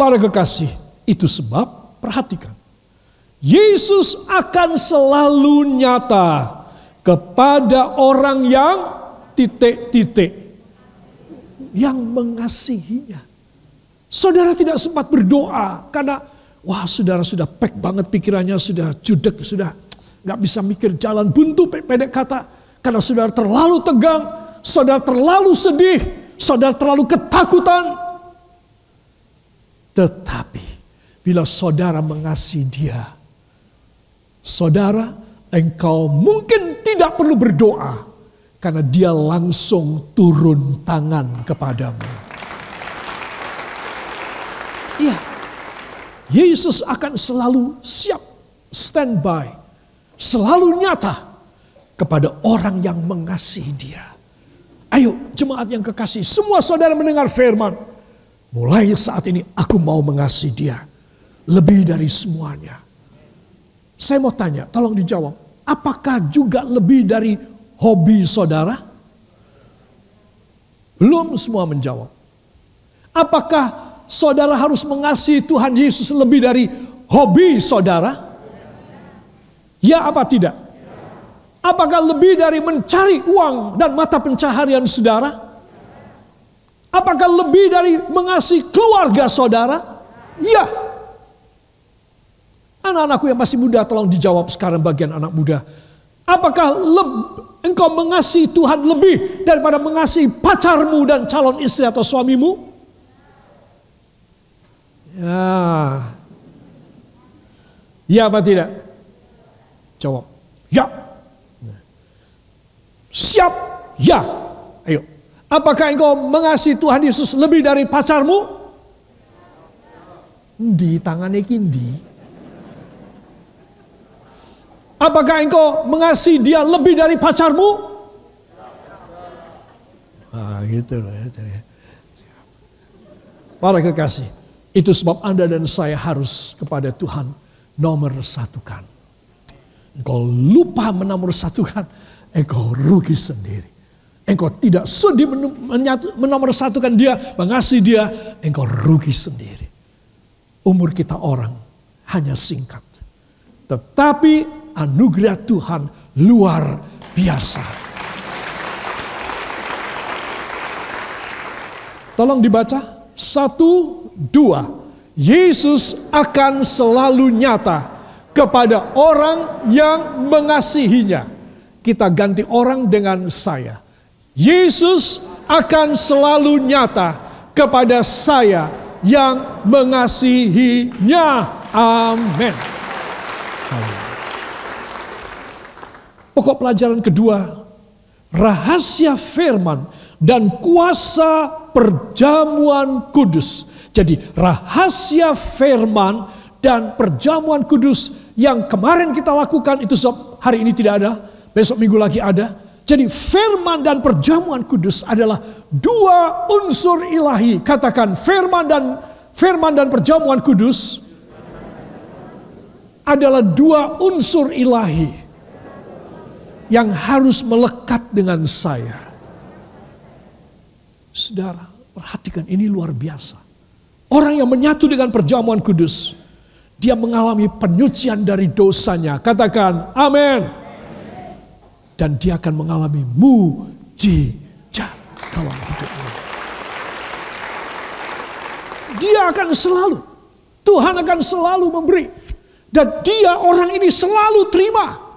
Para kekasih, itu sebab perhatikan. Yesus akan selalu nyata kepada orang yang titik-titik yang mengasihinya. Saudara tidak sempat berdoa karena wah, saudara sudah pek banget pikirannya, sudah judek, sudah gak bisa mikir jalan buntu, pendek kata. Karena saudara terlalu tegang, saudara terlalu sedih, saudara terlalu ketakutan. Tetapi bila saudara mengasihi dia, saudara, engkau mungkin tidak perlu berdoa karena dia langsung turun tangan kepadamu. Iya, Yesus akan selalu siap, standby, selalu nyata kepada orang yang mengasihi dia. Ayo jemaat yang kekasih, semua saudara mendengar firman. Mulai saat ini aku mau mengasihi dia lebih dari semuanya. Saya mau tanya, tolong dijawab. Apakah juga lebih dari hobi saudara? Belum semua menjawab. Apakah saudara harus mengasihi Tuhan Yesus lebih dari hobi saudara? Ya apa tidak? Apakah lebih dari mencari uang dan mata pencaharian saudara? Apakah lebih dari mengasihi keluarga saudara? Ya. Anak-anakku yang masih muda, tolong dijawab sekarang bagian anak muda. Apakah engkau mengasihi Tuhan lebih daripada mengasihi pacarmu dan calon istri atau suamimu? Ya. Ya apa tidak? Jawab. Ya. Siap. Ya. Ayo. Apakah engkau mengasihi Tuhan Yesus lebih dari pacarmu? Di tangannya kindi. Apakah engkau mengasihi dia lebih dari pacarmu? Gitu loh ya. Para kekasih, itu sebab Anda dan saya harus kepada Tuhan nomor satukan. Engkau lupa menomor satukan, engkau rugi sendiri. Engkau tidak sudi menomorsatukan dia, mengasihi dia, engkau rugi sendiri. Umur kita orang hanya singkat. Tetapi anugerah Tuhan luar biasa. Tolong dibaca. 1, 2. Yesus akan selalu nyata kepada orang yang mengasihinya. Kita ganti orang dengan saya. Yesus akan selalu nyata kepada saya yang mengasihinya. Amin. Pokok pelajaran kedua, rahasia firman dan kuasa perjamuan kudus. Jadi rahasia firman dan perjamuan kudus yang kemarin kita lakukan itu hari ini tidak ada, besok minggu lagi ada. Jadi firman dan perjamuan kudus adalah dua unsur ilahi. Katakan firman dan perjamuan kudus adalah dua unsur ilahi yang harus melekat dengan saya. Saudara, perhatikan ini luar biasa. Orang yang menyatu dengan perjamuan kudus, dia mengalami penyucian dari dosanya. Katakan amin. Dan dia akan mengalami mujizat dalam hidupnya. Dia akan selalu, Tuhan akan selalu memberi. Dan dia orang ini selalu terima.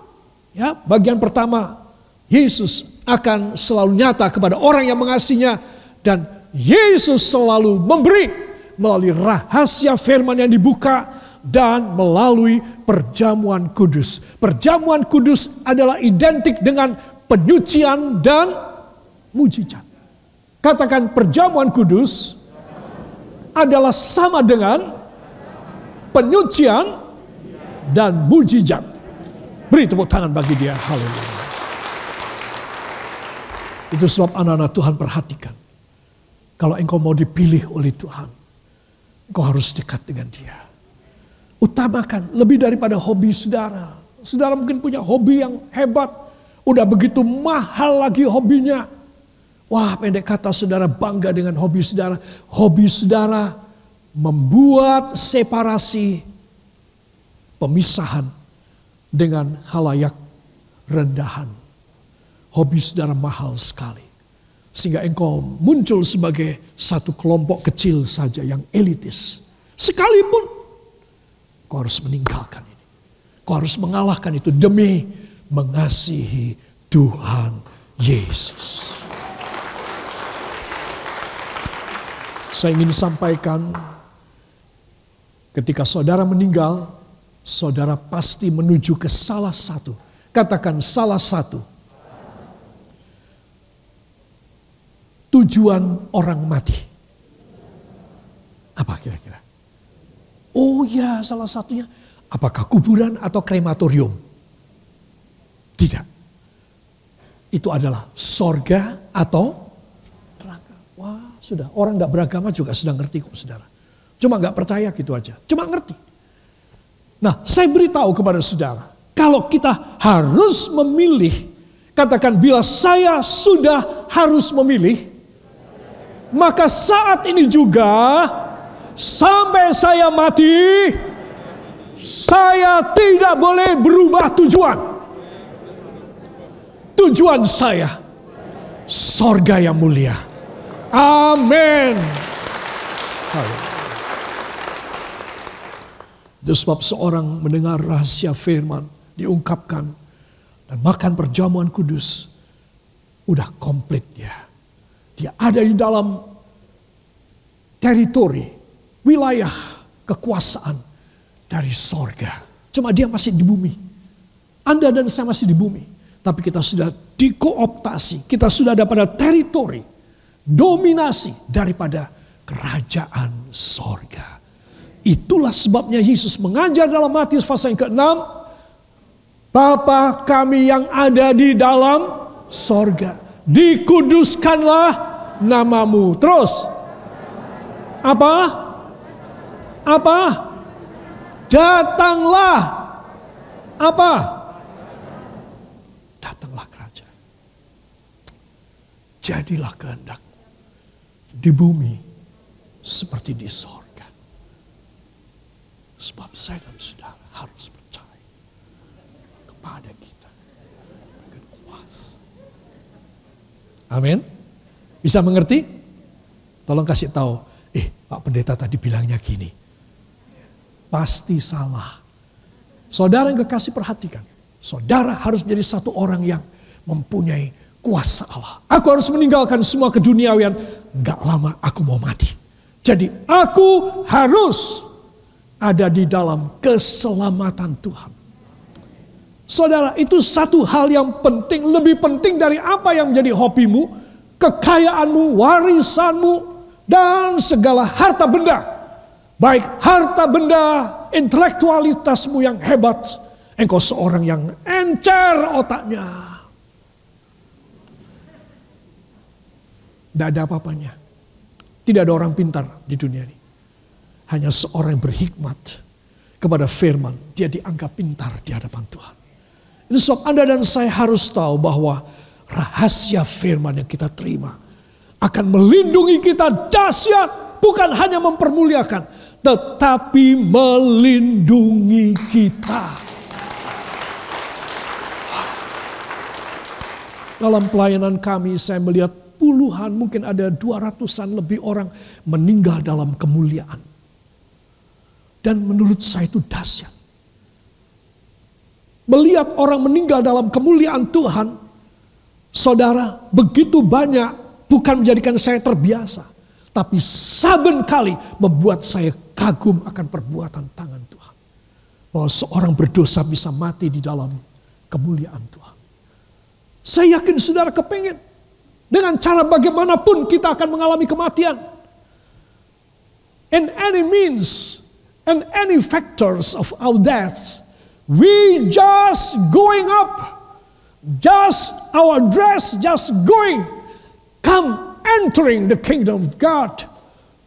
Ya, bagian pertama, Yesus akan selalu nyata kepada orang yang mengasihinya. Dan Yesus selalu memberi melalui rahasia firman yang dibuka dan melalui perjamuan kudus. Perjamuan kudus adalah identik dengan penyucian dan mujizat. Katakan perjamuan kudus adalah sama dengan penyucian dan mujizat. Beri tepuk tangan bagi dia. Haleluya. Itu sebab anak-anak Tuhan perhatikan. Kalau engkau mau dipilih oleh Tuhan, engkau harus dekat dengan dia. Utamakan lebih daripada hobi saudara. Saudara mungkin punya hobi yang hebat. Udah begitu mahal lagi hobinya. Wah, pendek kata saudara bangga dengan hobi saudara. Hobi saudara membuat separasi, pemisahan dengan khalayak rendahan. Hobi saudara mahal sekali. Sehingga engkau muncul sebagai satu kelompok kecil saja yang elitis. Sekalipun kau harus meninggalkan ini. Kau harus mengalahkan itu demi mengasihi Tuhan Yesus. Saya ingin sampaikan, ketika saudara meninggal, saudara pasti menuju ke salah satu. Katakan salah satu. Tujuan orang mati. Apa kira-kira? Oh ya, salah satunya. Apakah kuburan atau krematorium? Tidak. Itu adalah sorga atau neraka. Wah, sudah. Orang tidak beragama juga sudah ngerti kok, saudara. Cuma nggak percaya gitu aja. Cuma ngerti. Nah, saya beritahu kepada saudara. Kalau kita harus memilih. Katakan, bila saya sudah harus memilih. Maka saat ini juga, sampai saya mati, saya tidak boleh berubah tujuan. Tujuan saya, sorga yang mulia. Amin. Itu sebab seorang mendengar rahasia firman diungkapkan dan makan perjamuan kudus, udah komplit dia. Dia ada di dalam teritori, wilayah kekuasaan dari sorga. Cuma dia masih di bumi. Anda dan saya masih di bumi. Tapi kita sudah dikooptasi. Kita sudah ada pada teritori, dominasi daripada kerajaan sorga. Itulah sebabnya Yesus mengajar dalam Matius pasal yang ke-6. Bapa kami yang ada di dalam sorga, dikuduskanlah namamu. Terus. Apa? Apa? Datanglah. Apa? Datanglah kerajaan. Jadilah kehendak di bumi seperti di sorga. Sebab saya dan saudara harus percaya kepada kita dengan kuasa. Amin. Bisa mengerti? Tolong kasih tahu. Pak Pendeta tadi bilangnya gini. Pasti salah. Saudara yang kekasih, perhatikan. Saudara harus menjadi satu orang yang mempunyai kuasa Allah. Aku harus meninggalkan semua keduniawian. Gak lama aku mau mati. Jadi aku harus ada di dalam keselamatan Tuhan. Saudara, itu satu hal yang penting. Lebih penting dari apa yang menjadi hobimu, kekayaanmu, warisanmu, dan segala harta benda. Baik harta benda, intelektualitasmu yang hebat. Engkau seorang yang encer otaknya. Tidak ada apa-apanya. Tidak ada orang pintar di dunia ini. Hanya seorang yang berhikmat kepada firman. Dia dianggap pintar di hadapan Tuhan. Itu sebab Anda dan saya harus tahu bahwa rahasia firman yang kita terima akan melindungi kita dahsyat, bukan hanya mempermuliakan, tetapi melindungi kita. Dalam pelayanan kami saya melihat puluhan, mungkin ada 200-an lebih orang meninggal dalam kemuliaan. Dan menurut saya itu dahsyat. Melihat orang meninggal dalam kemuliaan Tuhan, saudara, begitu banyak. Bukan menjadikan saya terbiasa. Tapi saben kali membuat saya kagum akan perbuatan tangan Tuhan. Bahwa seorang berdosa bisa mati di dalam kemuliaan Tuhan. Saya yakin saudara kepingin. Dengan cara bagaimanapun kita akan mengalami kematian. In any means and any factors of our death. We just going up. Just our dress just going. Come entering the kingdom of God.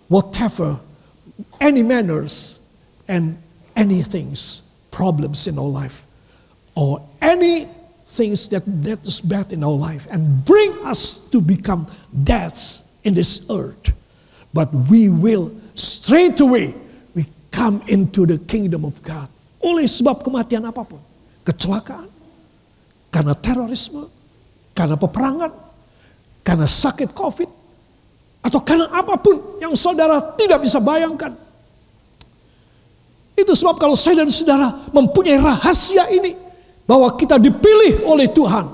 Whatever, any manners and any things, problems in our life. Or any things that is bad in our life. And bring us to become death in this earth. But we will straight away we come into the kingdom of God. Oleh sebab kematian apapun. Kecelakaan, karena terorisme, karena peperangan, karena sakit COVID, atau karena apapun yang saudara tidak bisa bayangkan. Itu sebab kalau saya dan saudara mempunyai rahasia ini, bahwa kita dipilih oleh Tuhan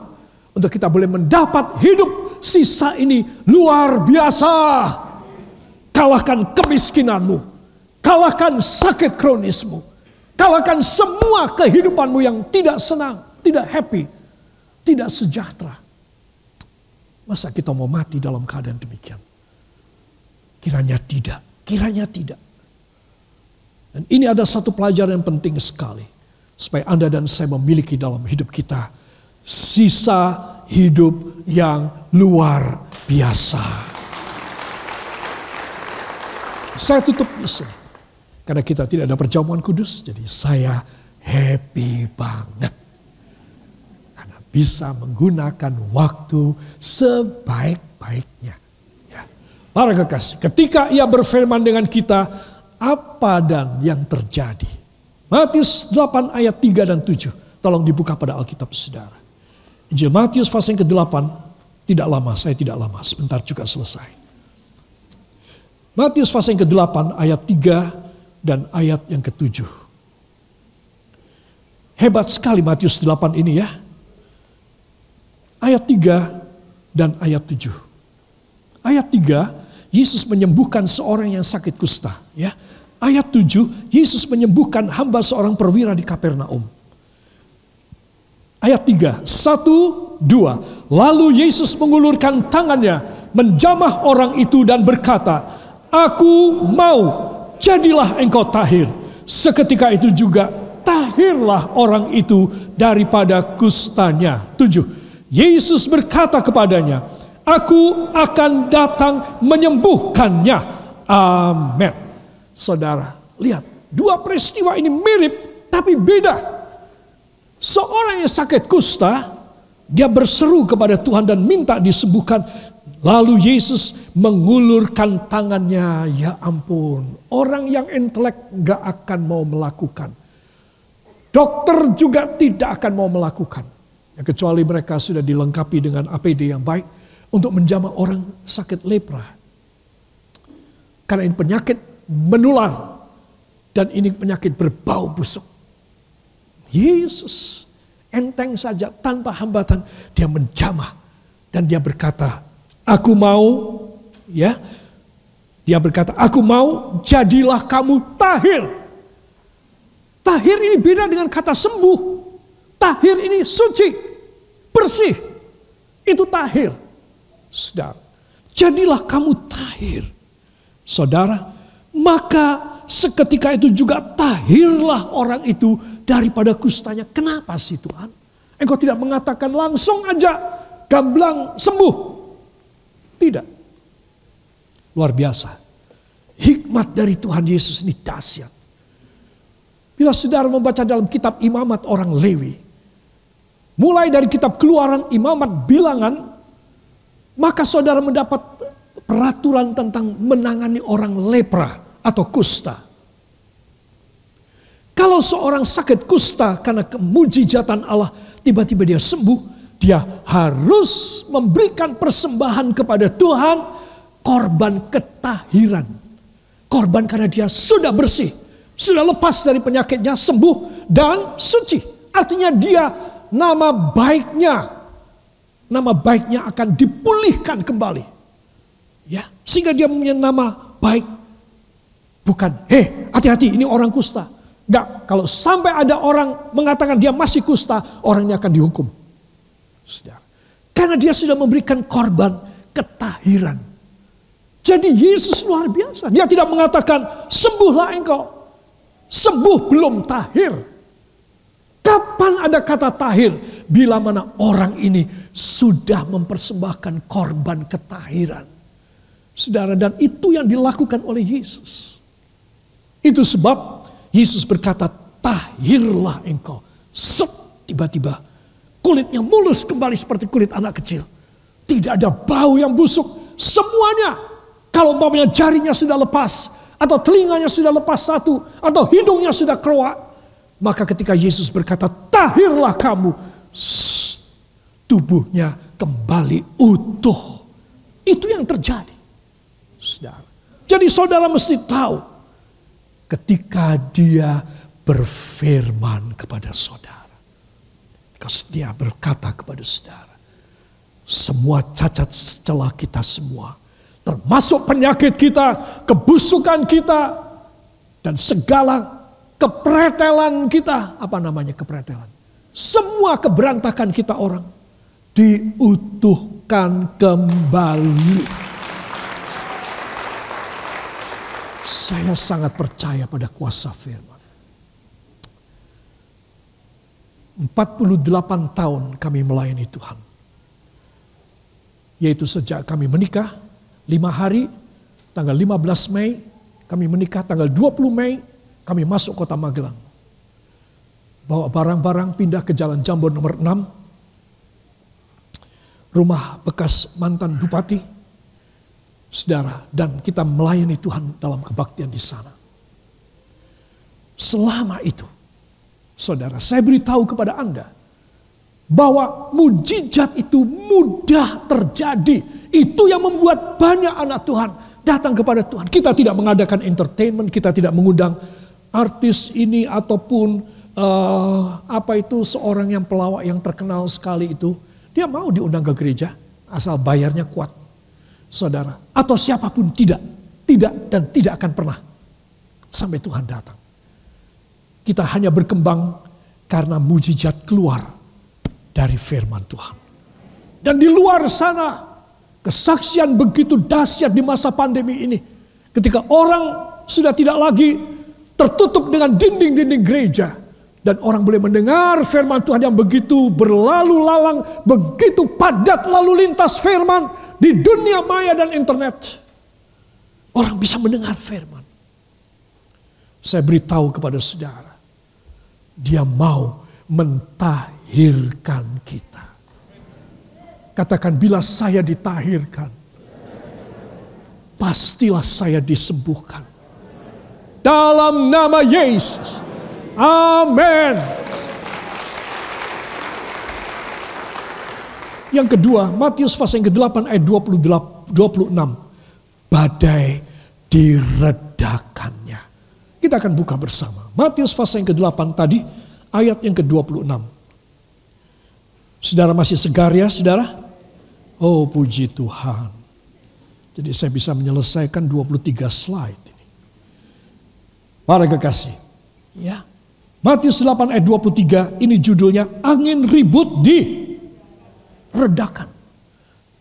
untuk kita boleh mendapat hidup sisa ini luar biasa. Kalahkan kemiskinanmu, kalahkan sakit kronismu, kalahkan semua kehidupanmu yang tidak senang, tidak happy, tidak sejahtera. Masa kita mau mati dalam keadaan demikian? Kiranya tidak, kiranya tidak. Dan ini ada satu pelajaran yang penting sekali. Supaya Anda dan saya memiliki dalam hidup kita sisa hidup yang luar biasa. Saya tutup di sini. Karena kita tidak ada perjamuan kudus, jadi saya happy banget. Karena bisa menggunakan waktu sebaik-baiknya. Ya. Para kekasih, ketika ia berfirman dengan kita, apa dan yang terjadi? Matius 8 ayat 3 dan 7. Tolong dibuka pada Alkitab saudara. Injil Matius pasal yang ke-8. Tidak lama, saya tidak lama. Sebentar juga selesai. Matius pasal yang ke-8 ayat 3 dan ayat yang ke-7. Hebat sekali Matius 8 ini ya. Ayat 3 dan ayat 7. Ayat 3, Yesus menyembuhkan seorang yang sakit kusta. Ya. Ayat 7, Yesus menyembuhkan hamba seorang perwira di Kapernaum. Ayat 3, 1, 2. Lalu Yesus mengulurkan tangannya, menjamah orang itu dan berkata, Aku mau, jadilah engkau tahir. Seketika itu juga tahirlah orang itu daripada kustanya. 7. Yesus berkata kepadanya, Aku akan datang menyembuhkannya. Amin. Saudara, lihat. Dua peristiwa ini mirip tapi beda. Seorang yang sakit kusta, dia berseru kepada Tuhan dan minta disembuhkan. Lalu Yesus mengulurkan tangannya, ya ampun. Orang yang intelek gak akan mau melakukan. Dokter juga tidak akan mau melakukan. Ya, kecuali mereka sudah dilengkapi dengan APD yang baik untuk menjamah orang sakit lepra. Karena ini penyakit menular. Dan ini penyakit berbau busuk. Yesus enteng saja tanpa hambatan. Dia menjamah. Dan dia berkata, Aku mau, ya. Dia berkata, aku mau, jadilah kamu tahir. Tahir ini beda dengan kata sembuh. Tahir ini suci, bersih. Itu tahir. Saudara, jadilah kamu tahir. Saudara, maka seketika itu juga tahirlah orang itu daripada kustanya. Kenapa sih Tuhan? Engkau tidak mengatakan langsung aja gamblang sembuh. Tidak. Luar biasa. Hikmat dari Tuhan Yesus ini dahsyat. Bila saudara membaca dalam kitab Imamat orang Lewi. Mulai dari kitab Keluaran, Imamat, Bilangan. Maka saudara mendapat peraturan tentang menangani orang lepra atau kusta. Kalau seorang sakit kusta karena kemujizatan Allah tiba-tiba dia sembuh. Dia harus memberikan persembahan kepada Tuhan, korban ketahiran. Korban karena dia sudah bersih, sudah lepas dari penyakitnya, sembuh dan suci. Artinya dia nama baiknya akan dipulihkan kembali. Ya, sehingga dia punya nama baik. Bukan, hati-hati ini orang kusta. Enggak, kalau sampai ada orang mengatakan dia masih kusta, orangnya akan dihukum. Saudara. Karena dia sudah memberikan korban ketahiran. Jadi Yesus luar biasa. Dia tidak mengatakan sembuhlah engkau. Sembuh belum tahir. Kapan ada kata tahir? Bila mana orang ini sudah mempersembahkan korban ketahiran. Saudara, dan itu yang dilakukan oleh Yesus. Itu sebab Yesus berkata, tahirlah engkau. Tiba-tiba kulitnya mulus kembali seperti kulit anak kecil. Tidak ada bau yang busuk. Semuanya Kalau umpamanya jarinya sudah lepas, atau telinganya sudah lepas satu, atau hidungnya sudah keruak, maka ketika Yesus berkata, tahirlah kamu, tubuhnya kembali utuh. Itu yang terjadi, saudara. Jadi saudara mesti tahu, ketika dia berfirman kepada saudara, dia berkata kepada saudara, semua cacat celah kita semua, termasuk penyakit kita, kebusukan kita, dan segala kepretelan kita. Apa namanya kepretelan? Semua keberantakan kita orang diutuhkan kembali. Saya sangat percaya pada kuasa firman. 48 tahun kami melayani Tuhan. Yaitu sejak kami menikah, 5 hari, tanggal 15 Mei, kami menikah, tanggal 20 Mei, kami masuk kota Magelang. Bawa barang-barang pindah ke Jalan Jambon nomor 6, rumah bekas mantan bupati, saudara, dan kita melayani Tuhan dalam kebaktian di sana. Selama itu, saudara, saya beritahu kepada Anda bahwa mujizat itu mudah terjadi. Itu yang membuat banyak anak Tuhan datang kepada Tuhan. Kita tidak mengadakan entertainment, kita tidak mengundang artis ini ataupun seorang yang pelawak yang terkenal sekali itu. Dia mau diundang ke gereja asal bayarnya kuat, saudara. Atau siapapun tidak dan tidak akan pernah sampai Tuhan datang. Kita hanya berkembang karena mujizat keluar dari firman Tuhan. Dan di luar sana, kesaksian begitu dahsyat di masa pandemi ini. Ketika orang sudah tidak lagi tertutup dengan dinding-dinding gereja. Dan orang boleh mendengar firman Tuhan yang begitu berlalu lalang, begitu padat lalu lintas firman di dunia maya dan internet. Orang bisa mendengar firman. Saya beritahu kepada saudara, Dia mau mentahirkan kita. Katakan, bila saya ditahirkan, pastilah saya disembuhkan. Dalam nama Yesus. Amin. Yang kedua, Matius pasal yang ke-8 ayat 26. Badai diredakannya. Kita akan buka bersama. Matius pasal yang ke-8 tadi, ayat yang ke-26. Saudara masih segar ya, saudara? Oh, puji Tuhan. Jadi saya bisa menyelesaikan 23 slide ini. Para kekasih. Ya. Matius 8 ayat 23, ini judulnya angin ribut diredakan.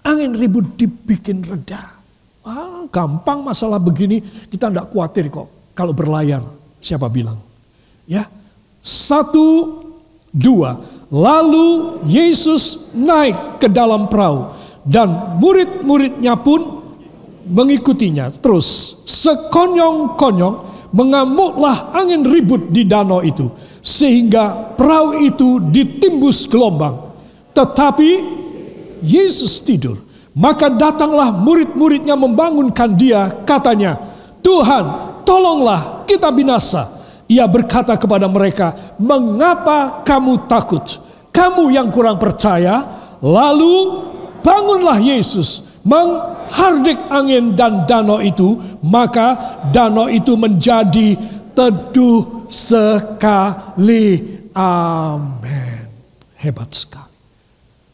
Angin ribut dibikin reda. Gampang masalah begini, kita tidak khawatir kok. Kalau berlayar, siapa bilang? Ya, 1, 2. Lalu Yesus naik ke dalam perahu dan murid-muridnya pun mengikutinya. Terus sekonyong-konyong mengamuklah angin ribut di danau itu, sehingga perahu itu ditimbus gelombang. Tetapi Yesus tidur. Maka datanglah murid-muridnya membangunkan dia, katanya, Tuhan, tolonglah kita binasa. Ia berkata kepada mereka, mengapa kamu takut? Kamu yang kurang percaya. Lalu bangunlah Yesus, menghardik angin dan danau itu. Maka danau itu menjadi teduh sekali. Amin. Hebat sekali.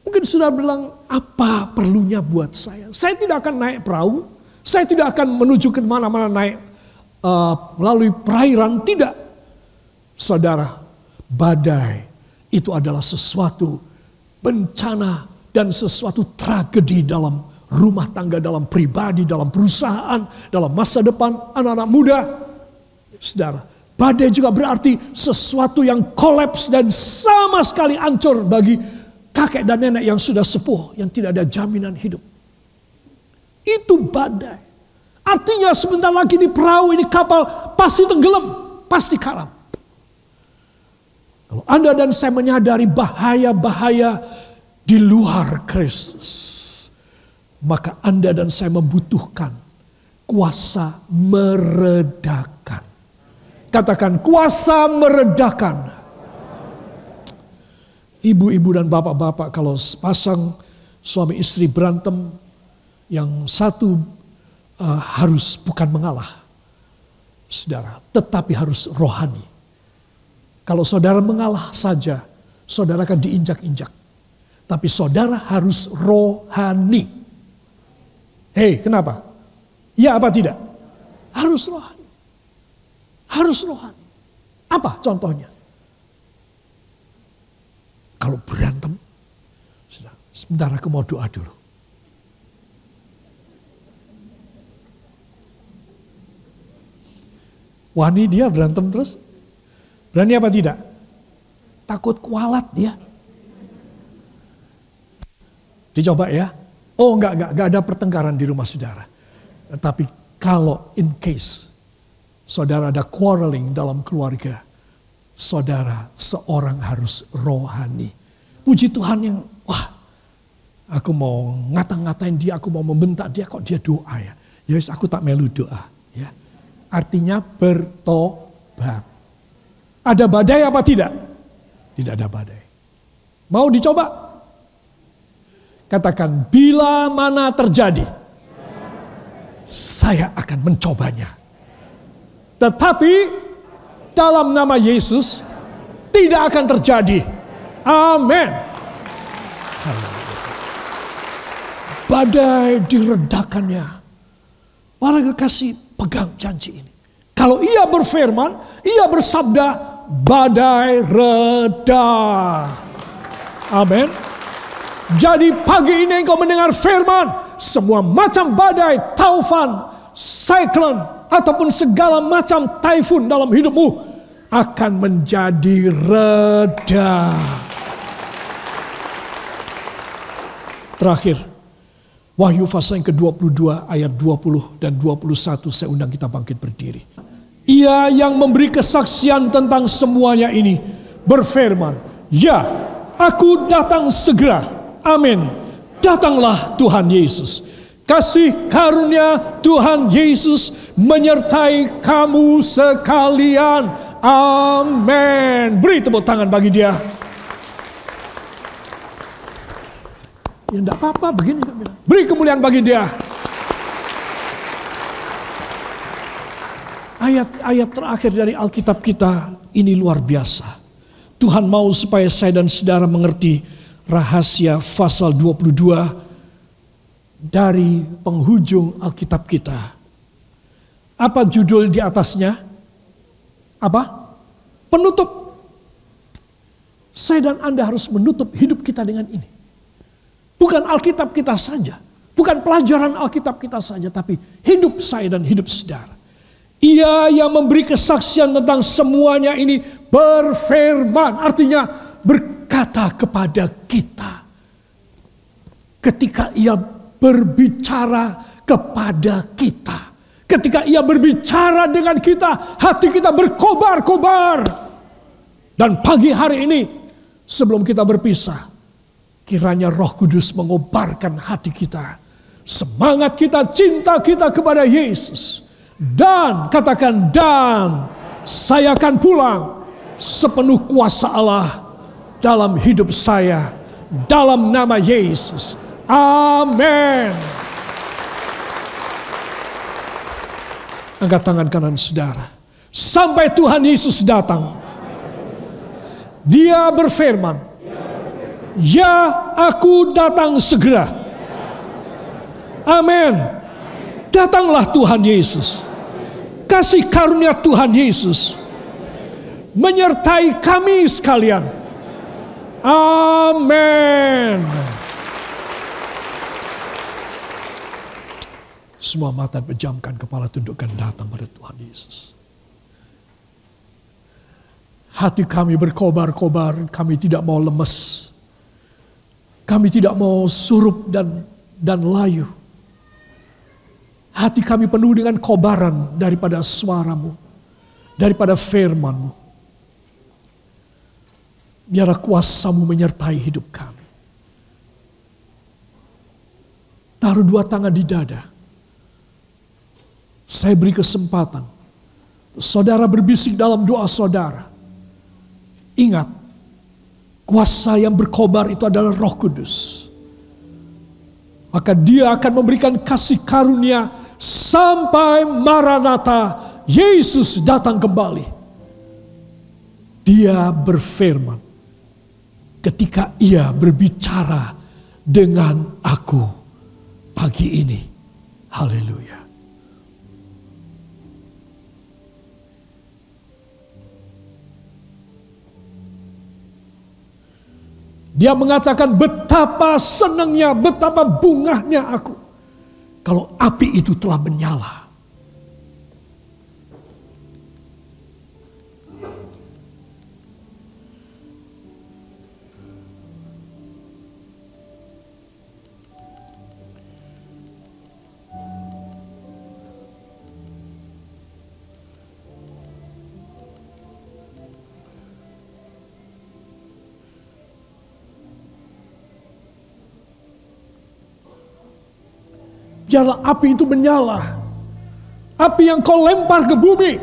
Mungkin sudah bilang, apa perlunya buat saya? Saya tidak akan naik perahu. Saya tidak akan menuju ke mana-mana naik melalui perairan. Tidak. Saudara, badai itu adalah sesuatu bencana dan sesuatu tragedi dalam rumah tangga, dalam pribadi, dalam perusahaan, dalam masa depan anak-anak muda. Saudara, badai juga berarti sesuatu yang kolaps dan sama sekali hancur bagi kakek dan nenek yang sudah sepuh, yang tidak ada jaminan hidup. Itu badai. Artinya sebentar lagi di perahu ini kapal pasti tenggelam, pasti karam. Kalau Anda dan saya menyadari bahaya-bahaya di luar Kristus, maka Anda dan saya membutuhkan kuasa meredakan. Katakan kuasa meredakan. Ibu-ibu dan bapak-bapak, kalau pasang suami istri berantem, yang satu harus bukan mengalah, saudara, tetapi harus rohani. Kalau saudara mengalah saja, saudara akan diinjak-injak. Tapi saudara harus rohani. Hei, kenapa? Ya apa tidak? Harus rohani. Harus rohani. Apa contohnya? Kalau berantem, sebentar aku mau doa dulu. Wani dia berantem terus. Berani apa tidak? Takut kualat dia. Dicoba ya. Oh enggak ada pertengkaran di rumah saudara. Tetapi kalau in case saudara ada quarreling dalam keluarga, saudara seorang harus rohani. Puji Tuhan yang, wah, aku mau ngata-ngatain dia, aku mau membentak dia, kok dia doa ya. Ya wis, aku tak melu doa. Ya. Artinya bertobat. Ada badai apa tidak? Tidak ada badai. Mau dicoba? Katakan, bila mana terjadi, saya akan mencobanya. Tetapi dalam nama Yesus tidak akan terjadi. Amin. Badai diredakannya. Para kekasih, pegang janji ini. Kalau ia berfirman, ia bersabda, badai reda. Amin. Jadi pagi ini engkau mendengar firman, semua macam badai, taufan, cyclone, ataupun segala macam typhoon dalam hidupmu akan menjadi reda. Terakhir, Wahyu pasal yang ke-22 ayat 20 dan 21, saya undang kita bangkit berdiri. Ia yang memberi kesaksian tentang semuanya ini berfirman, ya, aku datang segera. Amin. Datanglah Tuhan Yesus. Kasih karunia Tuhan Yesus menyertai kamu sekalian. Amin. Beri tepuk tangan bagi dia. Ya enggak apa-apa, begini. Beri kemuliaan bagi dia. Ayat-ayat terakhir dari Alkitab kita ini luar biasa. Tuhan mau supaya saya dan saudara mengerti rahasia pasal 22 dari penghujung Alkitab kita. Apa judul di atasnya? Apa? Penutup. Saya dan Anda harus menutup hidup kita dengan ini. Bukan Alkitab kita saja. Bukan pelajaran Alkitab kita saja. Tapi hidup saya dan hidup saudara. Ia yang memberi kesaksian tentang semuanya ini berfirman. Artinya berkata kepada kita. Ketika ia berbicara kepada kita. Ketika ia berbicara dengan kita, hati kita berkobar-kobar. Dan pagi hari ini, sebelum kita berpisah, kiranya Roh Kudus mengobarkan hati kita. Semangat kita, cinta kita kepada Yesus. Dan, katakan, dan saya akan pulang sepenuh kuasa Allah dalam hidup saya. Dalam nama Yesus. Amin. Angkat tangan kanan saudara. Sampai Tuhan Yesus datang. Dia berfirman, ya, aku datang segera. Amin. Datanglah Tuhan Yesus. Kasih karunia Tuhan Yesus menyertai kami sekalian. Amin. Semua mata pejamkan, kepala tundukkan, datang pada Tuhan Yesus. Hati kami berkobar-kobar, kami tidak mau lemes. Kami tidak mau surup dan layu. Hati kami penuh dengan kobaran daripada suaramu, daripada firman-Mu. Biarlah kuasa-Mu menyertai hidup kami. Taruh dua tangan di dada. Saya beri kesempatan. Saudara berbisik dalam doa saudara. Ingat, kuasa yang berkobar itu adalah Roh Kudus. Maka Dia akan memberikan kasih karunia sampai Maranatha, Yesus datang kembali. Dia berfirman ketika Ia berbicara dengan aku pagi ini. Haleluya. Dia mengatakan betapa senangnya, betapa bungahnya aku kalau api itu telah menyala. Biarlah api itu menyala. Api yang kau lempar ke bumi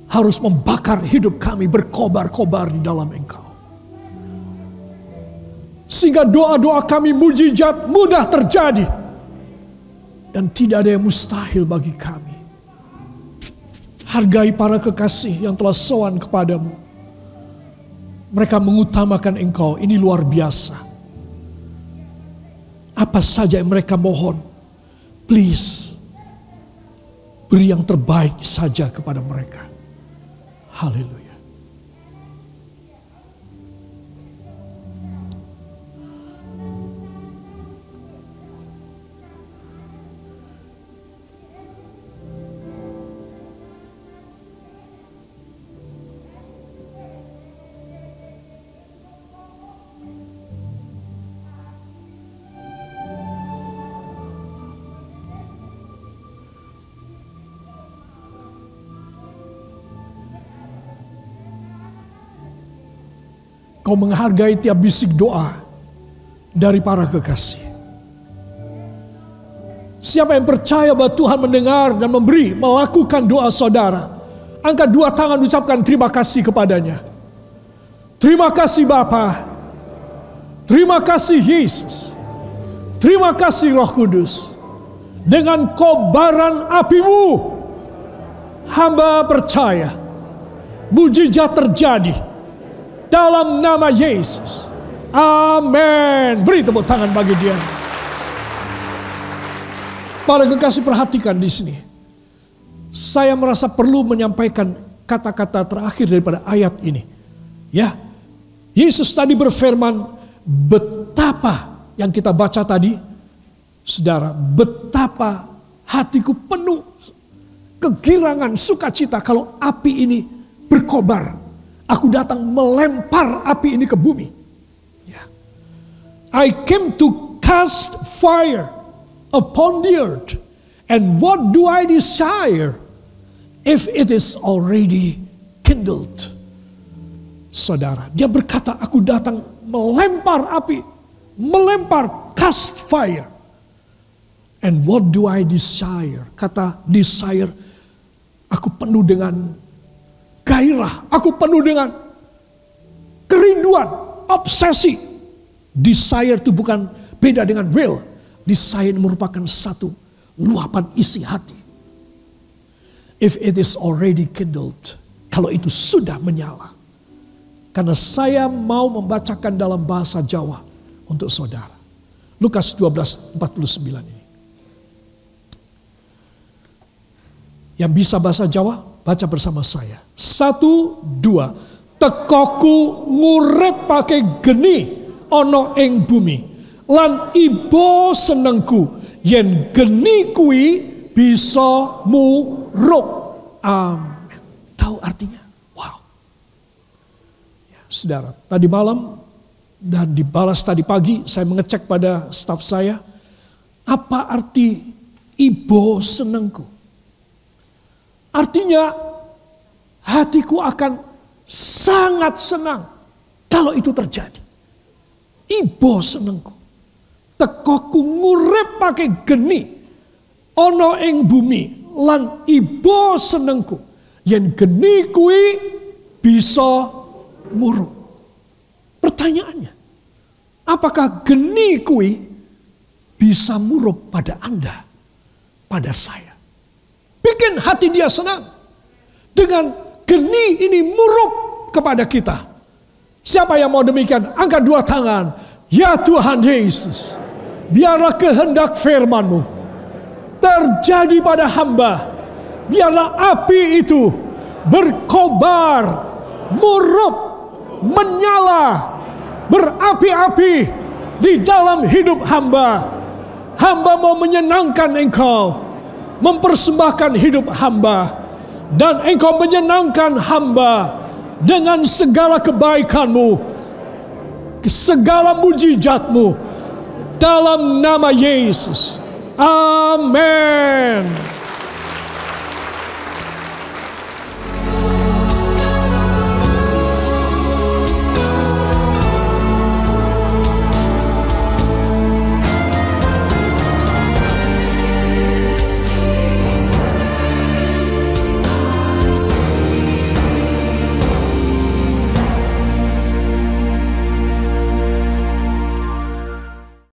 harus membakar hidup kami, berkobar-kobar di dalam Engkau. Sehingga doa-doa kami mujizat mudah terjadi. Dan tidak ada yang mustahil bagi kami. Hargai para kekasih yang telah sowan kepadamu. Mereka mengutamakan Engkau, ini luar biasa. Apa saja yang mereka mohon, please, beri yang terbaik saja kepada mereka. Haleluya. Kau menghargai tiap bisik doa dari para kekasih. Siapa yang percaya bahwa Tuhan mendengar dan memberi, melakukan doa saudara, angkat dua tangan ucapkan terima kasih kepadanya. Terima kasih Bapa. Terima kasih Yesus. Terima kasih Roh Kudus. Dengan kobaran apimu, hamba percaya mujizat terjadi. Dalam nama Yesus. Amin. Beri tepuk tangan bagi Dia. Para kekasih, perhatikan di sini. Saya merasa perlu menyampaikan kata-kata terakhir daripada ayat ini. Ya. Yesus tadi berfirman, betapa yang kita baca tadi, saudara, betapa hatiku penuh kegirangan, sukacita kalau api ini berkobar. Aku datang melempar api ini ke bumi. Ya. I came to cast fire upon the earth. And what do I desire if it is already kindled? Saudara, dia berkata, aku datang melempar api. Melempar, cast fire. And what do I desire? Kata desire, aku penuh dengan gairah, aku penuh dengan kerinduan, obsesi. Desire itu bukan beda dengan will. Desire merupakan satu luapan isi hati. If it is already kindled, kalau itu sudah menyala. Karena saya mau membacakan dalam bahasa Jawa untuk saudara. Lukas 12:49 ini. Yang bisa bahasa Jawa, baca bersama saya. 1, 2. Tekoku ngurep pakai geni ono ing bumi. Lan ibo senengku yen geni kui bisa muruk. Amin. Tahu artinya? Wow. Ya, saudara, tadi malam dan dibalas tadi pagi saya mengecek pada staf saya. Apa arti ibo senengku? Artinya hatiku akan sangat senang kalau itu terjadi. Ibo senengku. Tekoku ngurep pakai geni. ana ing bumi lan iba senengku yen geni kuwi bisa murup. Pertanyaannya, apakah geni kuwi bisa murup pada Anda, pada saya? Bikin hati dia senang dengan geni ini murup kepada kita. Siapa yang mau demikian? Angkat dua tangan. Ya Tuhan Yesus, biarlah kehendak firman-Mu terjadi pada hamba. Biarlah api itu berkobar, murup, menyala, berapi-api di dalam hidup hamba. Hamba mau menyenangkan Engkau, mempersembahkan hidup hamba, dan Engkau menyenangkan hamba dengan segala kebaikan-Mu, segala mujizat-Mu, dalam nama Yesus. Amin.